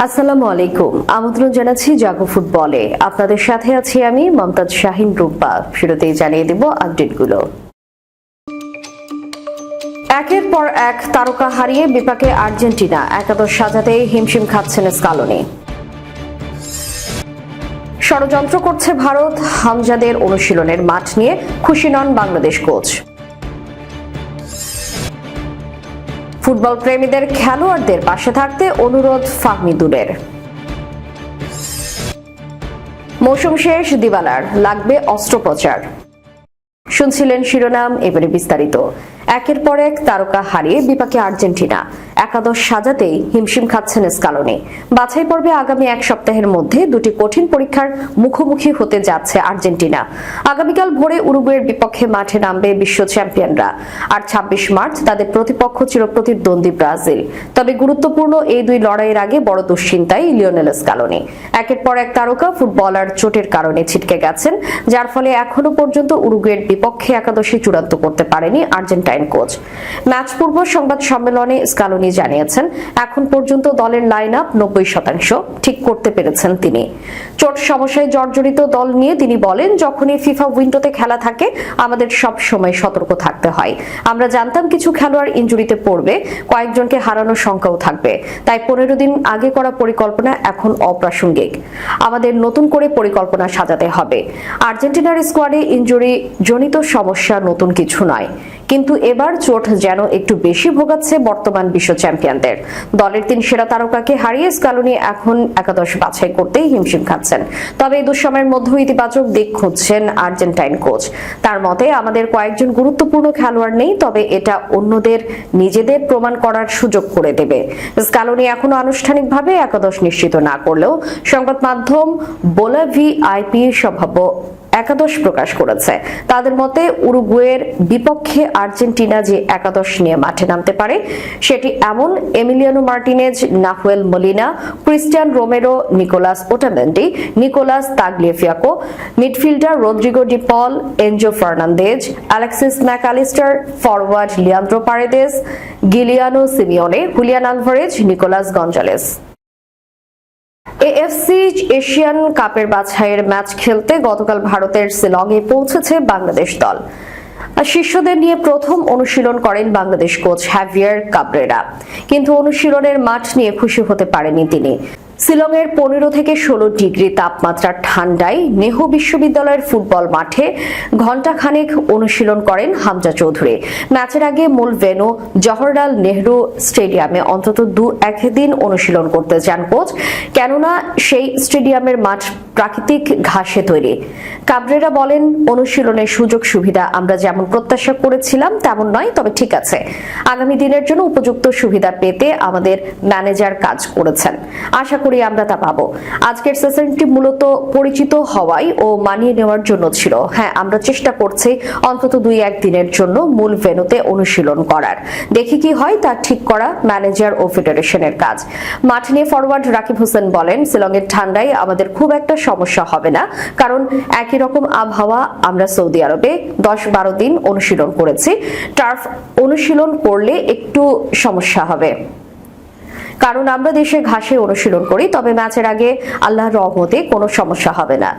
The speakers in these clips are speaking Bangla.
আসসালামু আলাইকুম। আমন্ত্রণ জানাচ্ছি জাগো ফুটবলে। আপনাদের সাথে আছি আমি মমতাজ শাহিন রূপা। শুরুতেই জানিয়ে দেব আপডেটগুলো। একের পর এক তারকা হারিয়ে বিপাকে আর্জেন্টিনা, একাদশ সাজাতেই হিমশিম খাচ্ছেন স্কালোনি। ষড়যন্ত্র করছে ভারত, হামজাদের অনুশীলনের মাঠ নিয়ে খুশি নন বাংলাদেশ কোচ। ফুটবল প্রেমীদের খেলোয়াড়দের পাশে থাকতে অনুরোধ ফাহমিদুলের। মৌসুম শেষ, দিবালার লাগবে অস্ত্রোপচার। শুনছিলেন শিরোনাম, এবারে বিস্তারিত। একের পর এক তারকা হারিয়ে বিপাকে আর্জেন্টিনা, একাদশ সাজাতেই হিমশিম খাচ্ছেন স্কালোনি। বাছাই পর্বে আগামী এক সপ্তাহের মধ্যে দুটি কঠিন পরীক্ষার মুখোমুখি হতে যাচ্ছে আর্জেন্টিনা। আগামীকাল ভোরে উরুগুয়ের বিপক্ষে মাঠে নামবে বিশ্ব চ্যাম্পিয়নরা, আর ২৬ মার্চ তাদের প্রতিপক্ষ চিরপ্রতিদ্বন্দ্বী ব্রাজিল। তবে গুরুত্বপূর্ণ এই দুই লড়াইয়ের আগে বড় দুশ্চিন্তায় লিওনেল স্কালোনি। একের পর এক তারকা ফুটবলার চোটের কারণে ছিটকে গেছেন, যার ফলে এখনো পর্যন্ত উরুগুয়ের বিপক্ষে একাদশী চূড়ান্ত করতে পারেনি আর্জেন্টাইন কোচ। ম্যাচ পূর্ব সংবাদ সম্মেলনে স্কালোনি জানিয়েছেন, এখন পর্যন্ত দলের লাইন আপ ৯০% ঠিক করতে পেরেছেন তিনি। চোট সমস্যায় জর্জরিত দল নিয়ে তিনি বলেন, যখনই ফিফা উইন্ডোতে খেলা থাকে আমাদের সব সময় সতর্ক থাকতে হয়। আমরা জানতাম কিছু খেলোয়াড় ইনজুরিতে পড়বে, কয়েকজনকে হারানোর শঙ্কাও থাকবে, তাই ১৫ দিন আগে করা পরিকল্পনা এখন অপ্রাসঙ্গিক। আমাদের নতুন করে পরিকল্পনা সাজাতে হবে। আর্জেন্টিনার স্কোয়াডে ইনজুরি জনিত সমস্যা নতুন কিছু নয়, কিন্তু এবার চোট যেন একটু বেশি ভোগাচ্ছে বর্তমান বিশ্ব চ্যাম্পিয়নদের। দলের ৩ সেরা তারকাকে হারিয়ে স্কালোনি এখন একাদশ বাছাই করতেই হিমশিম খাচ্ছেন। তবে এই দুঃসময়ের মধ্যেও ইতিবাচক দিক খুঁজছেন আর্জেন্টাইন কোচ। তার মতে, আমাদের কয়েকজন গুরুত্বপূর্ণ খেলোয়াড় নেই, তবে এটা অন্যদের নিজেদের প্রমাণ করার সুযোগ করে দেবে। স্কালোনি এখনো আনুষ্ঠানিকভাবে একাদশ নিশ্চিত না করলেও সংবাদ মাধ্যম বোলাভিআইপি সম্ভাব্য একাদশ প্রকাশ করেছে। তাদের মতে, উরুগুয়ের বিপক্ষে আর্জেন্টিনা যে একাদশ নিয়ে মাঠে নামতে পারে সেটি এমন: Emiliano Martinez, Nahuel Molina, Cristian Romero, Nicolas Otamendi, Nicolas Tagliafico, midfielder Rodrigo de Paul, Enzo Fernandez, Alexis MacAllister, forward Leandro Paredes, Giuliano Simeone, Julian Alvarez, Nicolas Gonzalez. AFC Asian কাপের বাছাইয়ের ম্যাচ খেলতে গতকাল ভারতের শিলংয়ে পৌঁছেছে বাংলাদেশ দল। শিষ্যদের নিয়ে প্রথম অনুশীলন করেন বাংলাদেশ কোচ হ্যাভিয়ার কাবরেরা, কিন্তু অনুশীলনের মাঠ নিয়ে খুশি হতে পারেনি তিনি। শিলংয়ের ১৫ থেকে ১৬ ডিগ্রি তাপমাত্রার ঠান্ডায় নেহু বিশ্ববিদ্যালয়ের ফুটবল মাঠে ঘণ্টাখানেক অনুশীলন করেন হামজা চৌধুরী। ম্যাচের আগে মূল ভেন্যু জওহরলাল নেহরু স্টেডিয়ামে অন্তত ২-১ দিন অনুশীলন করতে চান কোচ, কেননা সেই স্টেডিয়ামের মাঠ প্রাকৃতিক ঘাসে তৈরি। কাবরেরা বলেন, অনুশীলনের সুযোগ সুবিধা আমরা যেমন প্রত্যাশা করেছিলাম তেমন নয়, তবে ঠিক আছে। আগামী দিনের জন্য উপযুক্ত সুবিধা পেতে আমাদের ম্যানেজার কাজ করেছেন, আশা করি আমরা তা পাবো। আজকের সেশনটি মূলত পরিচিত হওয়াই ও মানিয়ে নেওয়ার জন্য ছিল। হ্যাঁ, আমরা চেষ্টা করছি অন্তত ২-১ দিনের জন্য মূল ভেন্যুতে অনুশীলন করার। দেখি কি হয়, তা ঠিক করা ম্যানেজার ও ফেডারেশনের কাজ। মাঠ নিয়ে ফরওয়ার্ড রাকিব হোসেন বলেন, শিলংয়ের ঠান্ডায় আমাদের খুব একটা সমস্যা হবে না, কারণ একই রকম আবহাওয়া। আমরা সৌদি আরবে ১০-১২ দিন অনুশীলন করেছি। টার্ফ অনুশীলন করলে একটু সমস্যা হবে, কারণ আমরা দেশে ঘাসে অনুশীলন করি, তবে ম্যাচের আগে আল্লাহর রহমতে কোনো সমস্যা হবে না।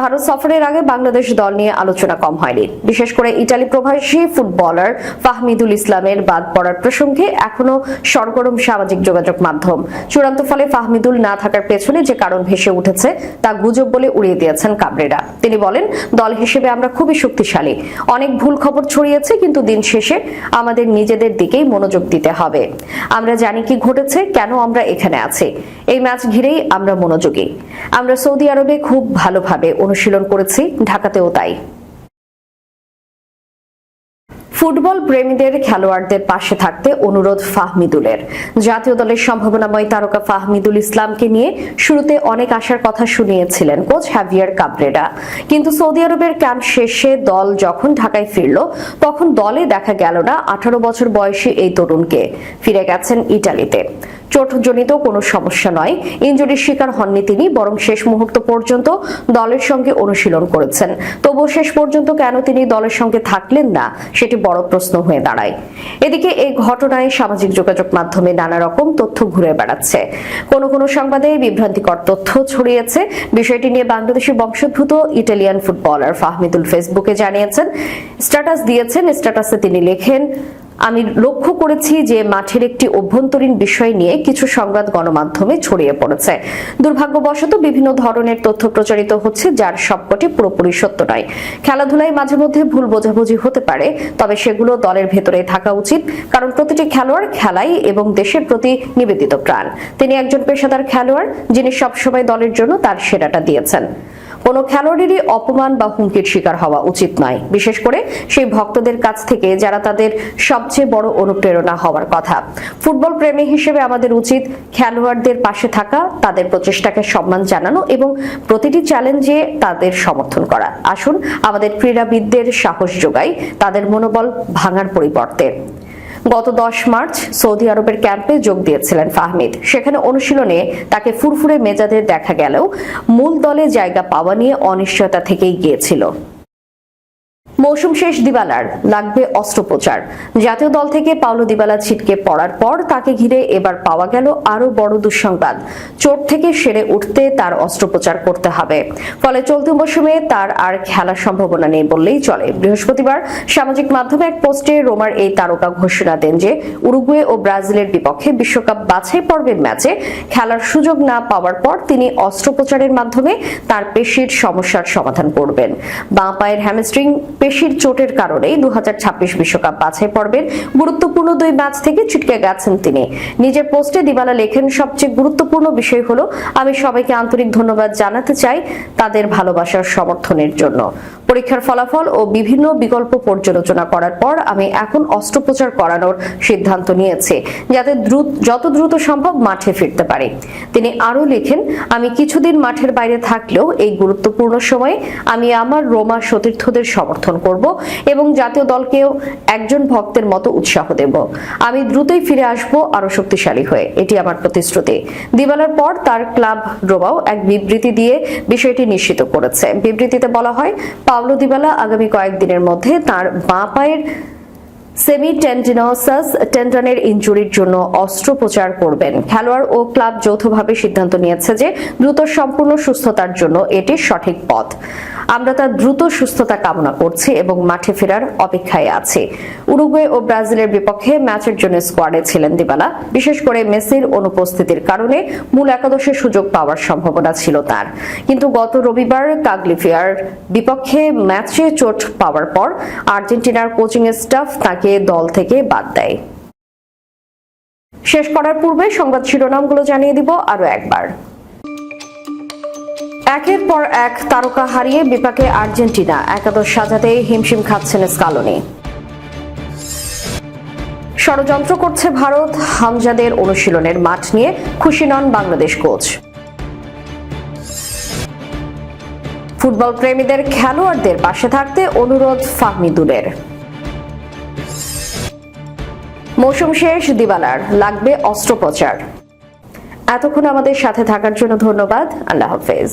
ভারত সফরের আগে বাংলাদেশ দল নিয়ে আলোচনা কম হয়নি। বিশেষ করে ইতালি প্রবাসী ফুটবলার ফাহমিদুল ইসলামের বাদ পড়ার প্রসঙ্গে এখনো সরগরম সামাজিক যোগাযোগ মাধ্যম। চূড়ান্ত ফলে ফাহমিদুল না থাকার পেছনে যে কারণ ভেসে উঠেছে তা গুজব বলে উড়িয়ে দিয়েছেন কাবরেরা। তিনি বলেন, দল হিসেবে আমরা খুবই শক্তিশালী। অনেক ভুল খবর ছড়িয়েছে, কিন্তু দিন শেষে আমাদের নিজেদের দিকেই মনোযোগ দিতে হবে। আমরা জানি কি ঘটেছে, কেন আমরা এখানে আছি। এই ম্যাচ ঘিরেই আমরা মনোযোগী। আমরা সৌদি আরবে খুব ভালোভাবে অনুশীলন করেছি, ঢাকাতেও তাই। ফুটবল প্রেমীদের খেলোয়াড়দের পাশে থাকতে অনুরোধ ফাহমিদুলের। জাতীয় দলের সম্ভাবনাময় তারকা ফাহমিদুল ইসলামকে নিয়ে শুরুতে অনেক আশার কথা শুনিয়েছিলেন কোচ হ্যাভিয়ার কাবরেরা, কিন্তু সৌদি আরবের ক্যাম্প শেষে দল যখন ঢাকায় ফিরল তখন দলে দেখা গেল না ১৮ বছর বয়সী এই তরুণকে। ফিরে গেছেন ইটালিতে। চোটজনিত কোনো সমস্যা নয়, ইনজুরির শিকার হননি তিনি, বরং শেষ মুহূর্ত পর্যন্ত দলের সঙ্গে অনুশীলন করেছেন। তবুও শেষ পর্যন্ত কেন তিনি দলের সঙ্গে থাকলেন না সেটি বড় প্রশ্ন হয়ে দাঁড়ায়। এদিকে এই ঘটনায় সামাজিক যোগাযোগ মাধ্যমে নানা রকম তথ্য ঘুরে বেড়াচ্ছে। কোনো সংবাদে বিভ্রান্তিকর তথ্য ছড়িয়েছে। বিষয়টি নিয়ে বাংলাদেশি বংশোদ্ভূত ইটালিয়ান ফুটবলার ফাহমিদুল ফেসবুকে জানিয়েছেন, স্ট্যাটাস দিয়েছেন। স্ট্যাটাসে তিনি লেখেন, আমি লক্ষ্য করেছি যে মাঠের একটি অভ্যন্তরীণ বিষয় নিয়ে কিছু সংবাদ গণমাধ্যমে ছড়িয়ে পড়েছে। দুর্ভাগ্যবশত বিভিন্ন ধরনের তথ্য প্রচারিত হচ্ছে, যার সবকটি পুরোপুরি সত্য নয়। খেলাধুলায় মাঝে মধ্যে ভুল বোঝাবুঝি হতে পারে, তবে সেগুলো দলের ভেতরে থাকা উচিত, কারণ প্রতিটি খেলোয়াড় খেলাই এবং দেশের প্রতি নিবেদিত প্রাণ। তিনি একজন পেশাদার খেলোয়াড়, যিনি সবসময় দলের জন্য তার সেরাটা দিয়েছেন। কোনো খেলোয়াড়েরই অপমান বা হুমকির শিকার হওয়া উচিত নয়, বিশেষ করে সেই ভক্তদের কাছ থেকে যারা তাদের সবচেয়ে বড় অনুপ্রেরণা হওয়ার কথা। ফুটবল প্রেমী হিসেবে আমাদের উচিত খেলোয়াড়দের পাশে থাকা, তাদের প্রচেষ্টাকে সম্মান জানানো এবং প্রতিটি চ্যালেঞ্জে তাদের সমর্থন করা। আসুন আমাদের ক্রীড়াবিদদের সাহস যোগাই, তাদের মনোবল ভাঙার পরিবর্তে। গত 10 মার্চ সৌদি আরবের ক্যাম্পে যোগ দিয়েছিলেন ফাহমিদ। সেখানে অনুশীলনে তাকে ফুরফুরে মেজাজে দেখা গেলেও মূল দলে জায়গা পাওয়া নিয়ে অনিশ্চয়তা থেকেই গিয়েছিল। মৌসুম শেষ দিবালার, লাগবে অস্ত্রোপচার। জাতীয় দল থেকে পাওলো দিবালা ছিটকে পড়ার পর তাকে ঘিরে এবার পাওয়া গেল আরো বড় দুঃসংবাদ। চোট থেকে সেরে উঠতে তার অস্ত্রোপচার করতে হবে। ফলে চলতি মৌসুমে তার আর খেলার সম্ভাবনা নেই বললেই চলে। বৃহস্পতিবার সামাজিক মাধ্যমে এক পোস্টে রোমার এই তারকা ঘোষণা দেন যে উরুগুয়ে ও ব্রাজিলের বিপক্ষে বিশ্বকাপ বাছাই পর্বের ম্যাচে খেলার সুযোগ না পাওয়ার পর তিনি অস্ত্রোপচারের মাধ্যমে তার পেশির সমস্যার সমাধান করবেন। বাঁ পায়ের হ্যামস্ট্রিং পেশির চোটের কারণেই 2026 বিশ্বকাপ বাছাই পর্বের গুরুত্বপূর্ণ 2 ম্যাচ থেকে ছিটকে গেছেন তিনি। নিজের পোস্টে দিবালা লেখেন, সবচেয়ে গুরুত্বপূর্ণ বিষয় হলো আমি সবাইকে আন্তরিক ধন্যবাদ জানাতে চাই তাদের ভালোবাসার সমর্থনের জন্য। পরীক্ষার ফলাফল ও বিভিন্ন বিকল্প পর্যালোচনা করার পর আমি এখন অস্ত্রোপচার করানোর সিদ্ধান্ত নিয়েছি, যাতে যত দ্রুত সম্ভব মাঠে ফিরতে পারি। তিনি আরো লেখেন, আমি কিছুদিন মাঠের বাইরে থাকলেও এই গুরুত্বপূর্ণ সময়ে আমি আমার রোমা সতীর্থদের সমর্থন করব এবং জাতীয় দলকেও একজন ভক্তের মতো উৎসাহ দেব। আমি দ্রুতই ফিরে আসব আরো শক্তিশালী হয়ে, এটি আমার প্রতিশ্রুতি। দিবালার পর তার ক্লাব রোমাও এক বিবৃতি দিয়ে বিষয়টি নিশ্চিত করেছে। বিবৃতিতে বলা হয়, পাওলো দিবালা আগামী কয়েকদিনের মধ্যে তার বাঁ পায়ের সেমিটেন্ডিনোসাস টেন্ডনের ইনজুরির জন্য অস্ত্রোপচার করবেন। খেলোয়াড় ও ক্লাব যৌথভাবে সিদ্ধান্ত নিয়েছে যে দ্রুত সম্পূর্ণ সুস্থতার জন্য এটি সঠিক পথ। আমরা তার দ্রুত সুস্থতা কামনা করছি এবং মাঠে ফেরার অপেক্ষায় আছি। উরুগুয়ে ও ব্রাজিলের বিপক্ষে ম্যাচের জন্য স্কোয়াডে ছিলেন দিবালা। বিশেষ করে মেসির অনুপস্থিতির কারণে মূল একাদশে সুযোগ পাওয়ার সম্ভাবনা ছিল তার, কিন্তু গত রবিবার কাগলিফিয়ার বিপক্ষে ম্যাচে চোট পাওয়ার পর আর্জেন্টিনার কোচিং স্টাফ তাকে দল থেকে বাদ দেয়। শেষ করার পূর্বে সংবাদ শিরোনামগুলো জানিয়ে দিব আরো একবার। একের পর এক তারকা হারিয়ে বিপাকে আর্জেন্টিনা, একাদশ সাজাতে হিমশিম খাচ্ছেন স্কালোনি। ষড়যন্ত্র করছে ভারত, হামজাদের অনুশীলনের মাঠ নিয়ে খুশি নন বাংলাদেশ কোচ। ফুটবল প্রেমীদের খেলোয়াড়দের পাশে থাকতে অনুরোধ ফাহমিদুলের। মৌসুম শেষ দিবালার, লাগবে অস্ত্রোপচার। এতক্ষণ আমাদের সাথে থাকার জন্য ধন্যবাদ। আল্লাহ হাফেজ।